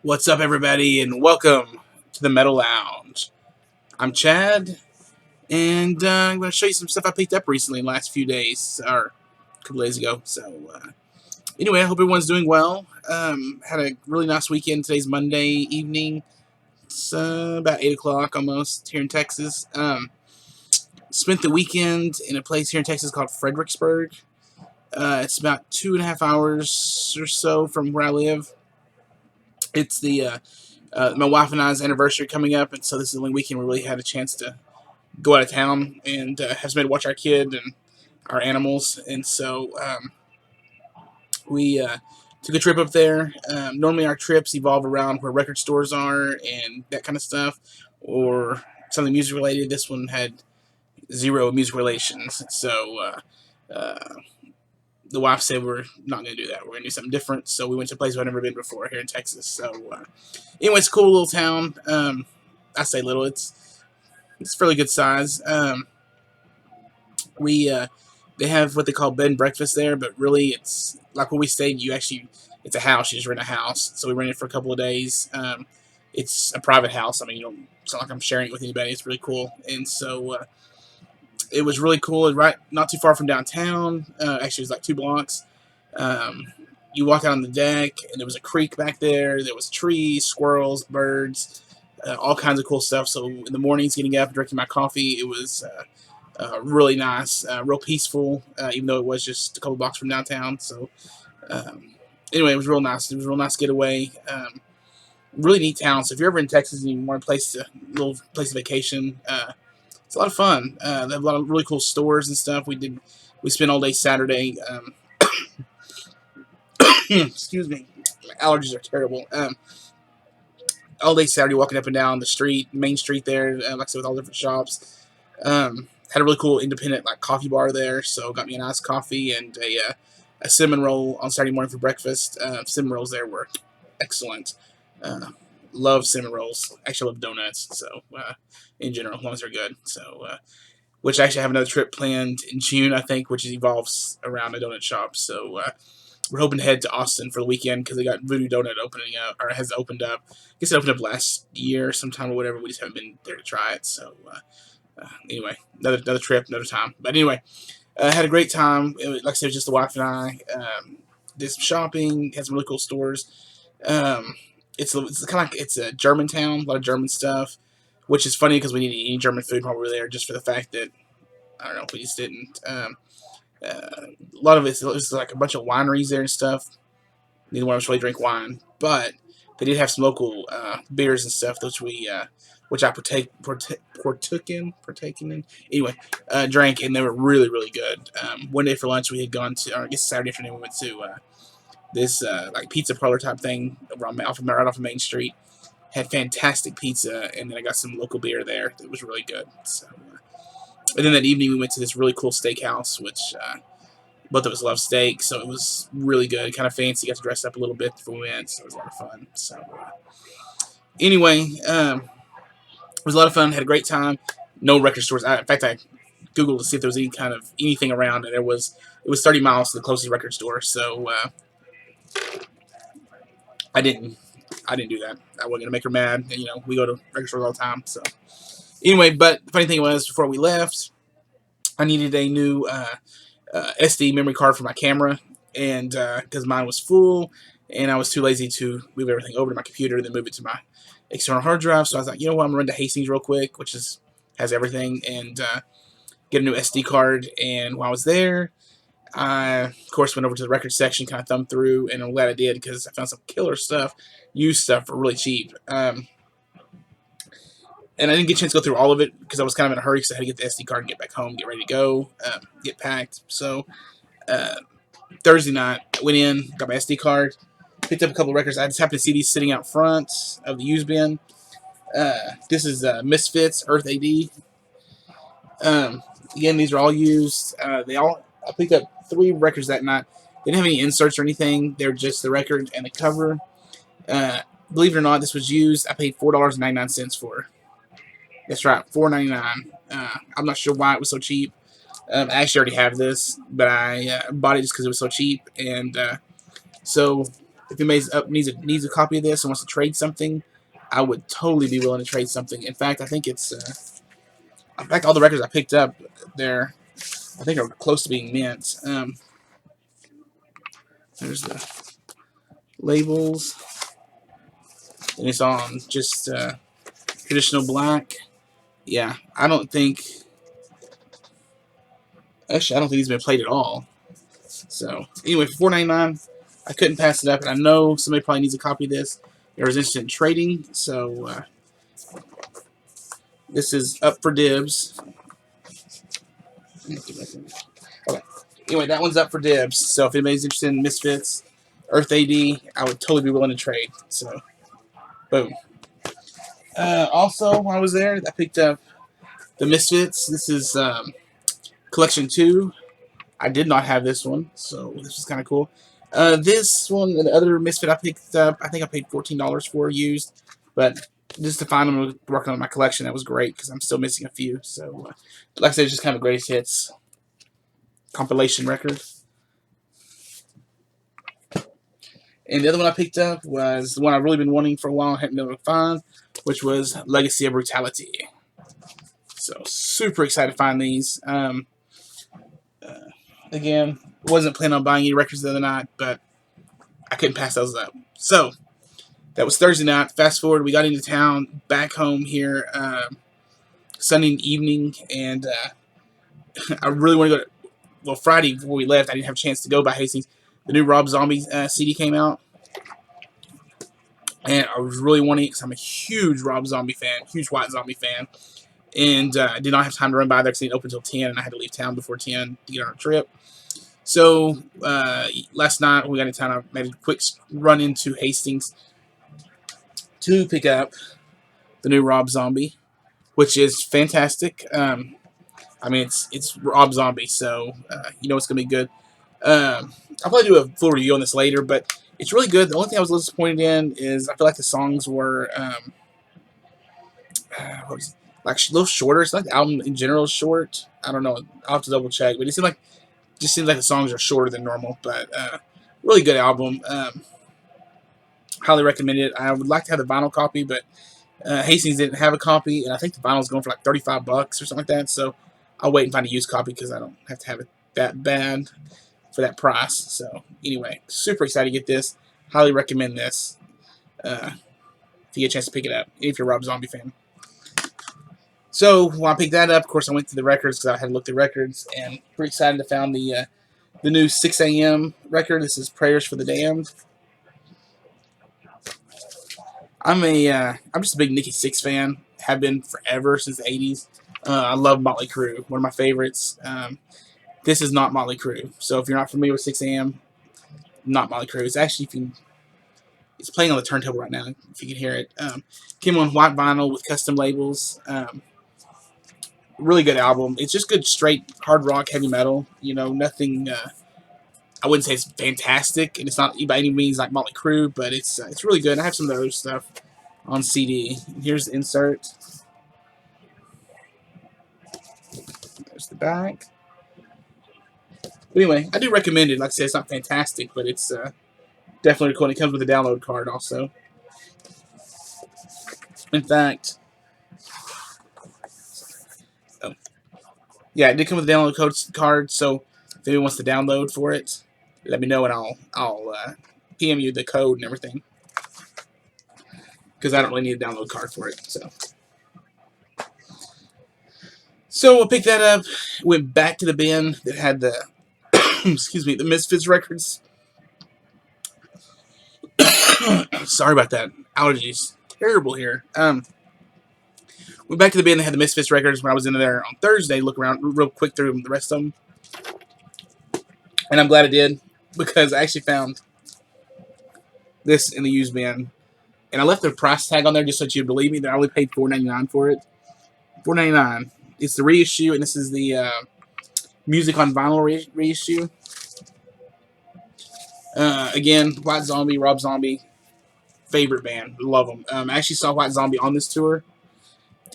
What's up, everybody, and welcome to the Metal Lounge. I'm Chad, and I'm going to show you some stuff I picked up recently in the last few days, or a couple days ago. Anyway, I hope everyone's doing well. Had a really nice weekend. Today's Monday evening. It's about 8 o'clock almost here in Texas. Spent the weekend in a place here in Texas called Fredericksburg. It's about 2.5 hours or so from where I live. It's my wife and I's anniversary coming up, and so this is the only weekend we really had a chance to go out of town and have somebody to watch our kid and our animals. And so we took a trip up there. Normally our trips evolve around where record stores are and that kind of stuff, or something music related. This one had zero music relations. So the wife said we're not going to do that. We're going to do something different. So we went to a place I've never been before here in Texas. So anyway, it's a cool little town. I say little. It's fairly good size. They have what they call bed and breakfast there, but really it's like where we stayed. It's a house. You just rent a house. So we rented it for a couple of days. It's a private house. I mean, it's not like I'm sharing it with anybody. It's really cool. And so it was really cool. Right, not too far from downtown. Actually, it was like 2 blocks. You walk out on the deck, and there was a creek back there. There was trees, squirrels, birds, all kinds of cool stuff. So in the mornings, getting up, drinking my coffee, it was really nice, real peaceful, even though it was just a couple blocks from downtown. So anyway, it was real nice. It was a real nice getaway. Really neat town. So if you're ever in Texas and you want a little place of vacation, it's a lot of fun. They have a lot of really cool stores and stuff. We spent all day Saturday. Excuse me, my allergies are terrible. All day Saturday walking up and down the street, main street there, like I said, with all different shops. Had a really cool independent coffee bar there, so got me a nice coffee and a cinnamon roll on Saturday morning for breakfast. Cinnamon rolls there were excellent. Love cinnamon rolls. Actually, I love donuts. So in general, as long as they're good. So which I actually have another trip planned in June, I think, which evolves around a donut shop. So we're hoping to head to Austin for the weekend because they got Voodoo Donut opening up, or has opened up. I guess it opened up last year sometime or whatever. We just haven't been there to try it. So anyway, another trip, another time. But anyway, had a great time. Like I said, it was just the wife and I. Did some shopping, had some really cool stores. It's kind of like it's a German town, a lot of German stuff, which is funny because we didn't eat any German food while we were there, just for the fact that I don't know, we just didn't. A lot of it was like a bunch of wineries there and stuff. Neither one of us really drink wine, but they did have some local beers and stuff, which I partook in. Anyway, drank, and they were really, really good. One day for lunch, we had gone to, or I guess Saturday afternoon, we went to this pizza parlor type thing right off of Main Street. Had fantastic pizza, and then I got some local beer there that was really good. So, and then that evening, we went to this really cool steakhouse, which both of us love steak, so it was really good, kind of fancy. Got to dress up a little bit before we went, so it was a lot of fun. So anyway, it was a lot of fun. Had a great time. No record stores. In fact, I googled to see if there was anything around, and it was 30 miles to the closest record store. So I didn't do that. I wasn't gonna make her mad. And, we go to record stores all the time. So anyway, but the funny thing was, before we left, I needed a new SD memory card for my camera, and because mine was full, and I was too lazy to move everything over to my computer and then move it to my external hard drive. So I was like, you know what, I'm gonna run to Hastings real quick, which has everything, and get a new SD card. And while I was there, I of course went over to the record section, kind of thumbed through, and I'm glad I did because I found some killer stuff, used stuff for really cheap. And I didn't get a chance to go through all of it because I was kind of in a hurry because I had to get the SD card and get back home, get ready to go, get packed. So Thursday night, I went in, got my SD card, picked up a couple of records. I just happened to see these sitting out front of the used bin. This is Misfits, Earth AD. Again, these are all used. I picked up 3 records that night. They didn't have any inserts or anything. They're just the record and the cover. Believe it or not, this was used. I paid $4.99 for it. That's right, $4.99. I'm not sure why it was so cheap. I actually already have this, but I bought it just because it was so cheap. And so if anybody's up needs a copy of this and wants to trade something, I would totally be willing to trade something. In fact, I think it's in fact all the records I picked up there, I think are close to being mint. There's the labels, and it's on just traditional black. Yeah, I don't think. Actually, I don't think he's been played at all. So anyway, for $4.99, I couldn't pass it up, and I know somebody probably needs a copy of this. There was instant trading, so this is up for dibs. Okay. Anyway, that one's up for dibs. So if anybody's interested in Misfits, Earth AD, I would totally be willing to trade. So, boom. Also, while I was there, I picked up the Misfits. This is Collection 2. I did not have this one, so this is kind of cool. This one and the other Misfit I picked up, I think I paid $14 for used, but just to find them working on my collection, that was great because I'm still missing a few. So, like I said, it's just kind of greatest hits compilation record. And the other one I picked up was the one I've really been wanting for a while and hadn't been able to find, which was Legacy of Brutality. So, super excited to find these. Again, wasn't planning on buying any records the other night, but I couldn't pass those up. So, that was Thursday night. Fast forward, we got into town, back home here Sunday evening, and I really want to go to, well, Friday before we left, I didn't have a chance to go by Hastings. The new Rob Zombie CD came out, and I was really wanting it because I'm a huge Rob Zombie fan, huge White Zombie fan, and I did not have time to run by there because it didn't open until 10, and I had to leave town before 10 to get on a trip. So last night when we got into town, I made a quick run into Hastings to pick up the new Rob Zombie, which is fantastic. I mean, it's Rob Zombie, so you know it's gonna be good. I'll probably do a full review on this later, but it's really good. The only thing I was a little disappointed in is I feel like the songs were like a little shorter. It's like the album in general is short. I don't know. I'll have to double check, but it seems like the songs are shorter than normal. But really good album. Highly recommend it. I would like to have the vinyl copy, but Hastings didn't have a copy, and I think the vinyl's going for like $35 or something like that. So I'll wait and find a used copy because I don't have to have it that bad for that price. So anyway, super excited to get this. Highly recommend this if you get a chance to pick it up, if you're a Rob Zombie fan. So when I picked that up, of course, I went to the records because I had to look at the records, and pretty excited to find the new 6 a.m. record. This is Prayers for the Damned. I'm just a big Nikki Sixx fan. Have been forever since the 80s. I love Motley Crue, one of my favorites. This is not Motley Crue. So if you're not familiar with 6 a.m., not Motley Crue. It's actually, it's playing on the turntable right now, if you can hear it. Came on white vinyl with custom labels. Really good album. It's just good, straight hard rock, heavy metal. You know, nothing. I wouldn't say it's fantastic, and it's not by any means like Motley Crue, but it's really good. I have some of their other stuff on CD. Here's the insert. There's the back. But anyway, I do recommend it. Like I said, it's not fantastic, but it's definitely cool. And it comes with a download card also. In fact, yeah, it did come with a download card. So if anyone wants to download for it, let me know and I'll PM you the code and everything. Because I don't really need a download card for it. So I picked that up. Went back to the bin that had the excuse me, the Misfits records. Sorry about that. Allergies. Terrible here. Went back to the bin that had the Misfits records when I was in there on Thursday. Look around real quick through the rest of them. And I'm glad I did. Because I actually found this in the used bin. And I left the price tag on there just so that you'd believe me that I only paid $4.99 for it. $4.99. It's the reissue, and this is the music on vinyl reissue. Again, White Zombie, Rob Zombie, favorite band. Love them. I actually saw White Zombie on this tour,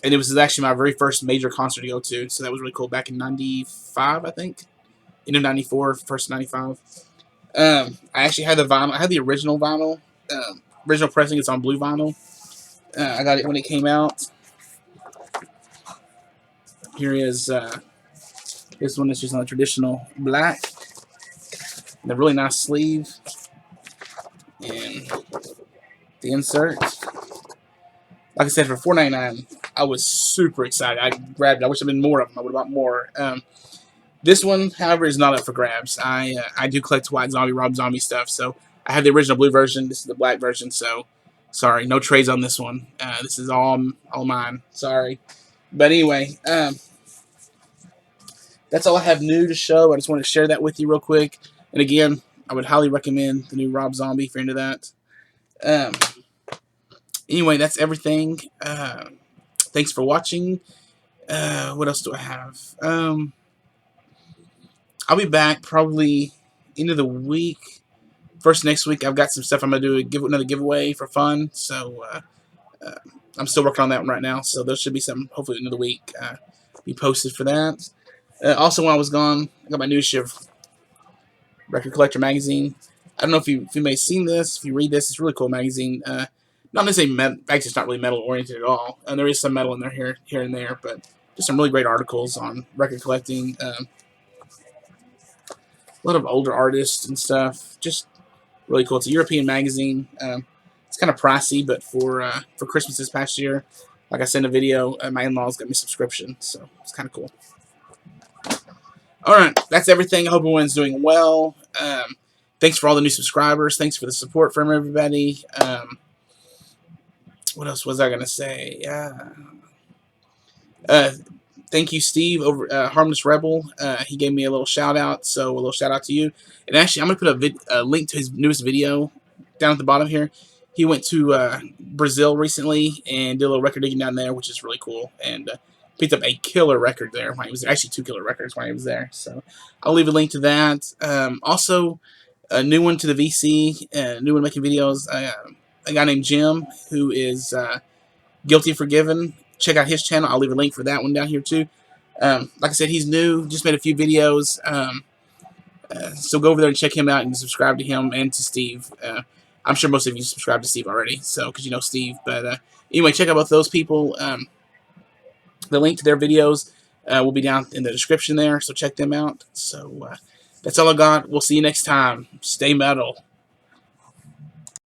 and it was actually my very first major concert to go to, so that was really cool. Back in 95, I think. End of 94, first 95. I actually had the vinyl. I had the original vinyl, original pressing. It's on blue vinyl. I got it when it came out. Here is this one is just on the traditional black. And a really nice sleeve and the insert. Like I said, for $4.99, I was super excited. I grabbed it. I wish I'd been more of them. I would have bought more. This one, however, is not up for grabs. I do collect White Zombie, Rob Zombie stuff, so I have the original blue version. This is the black version, so sorry, no trades on this one. This is all mine. Sorry, but anyway, that's all I have new to show. I just wanted to share that with you real quick. And again, I would highly recommend the new Rob Zombie if you're into that. Um, anyway, that's everything. Thanks for watching. What else do I have? I'll be back probably end of the week. First next week, I've got some stuff I'm gonna do another giveaway for fun. So I'm still working on that one right now. So there should be something hopefully another week be posted for that. Also, while I was gone, I got my new issue of Record Collector magazine. I don't know if you may have seen this. If you read this, it's a really cool magazine. Not necessarily metal. Actually, it's not really metal oriented at all. And there is some metal in there here and there, but just some really great articles on record collecting. A lot of older artists and stuff. Just really cool. It's a European magazine. It's kind of pricey, but for Christmas this past year, like I said in a video, my in-laws got me a subscription, so it's kind of cool. All right, that's everything. I hope everyone's doing well. Thanks for all the new subscribers. Thanks for the support from everybody. What else was I gonna say? Thank you, Steve, over Harmless Rebel. He gave me a little shout out, so a little shout out to you. And actually, I'm gonna put a link to his newest video down at the bottom here. He went to Brazil recently and did a little record digging down there, which is really cool. And picked up a killer record there when he was actually 2 killer records when he was there. So I'll leave a link to that. Also, a new one to the VC, new one making videos. A guy named Jim who is Guilty Forgiven. Check out his channel. I'll leave a link for that one down here too. Like I said, he's new. Just made a few videos. So go over there and check him out and subscribe to him and to Steve. I'm sure most of you subscribe to Steve already, so because you know Steve. But anyway, check out both those people. The link to their videos will be down in the description there, so check them out. So that's all I got. We'll see you next time. Stay metal.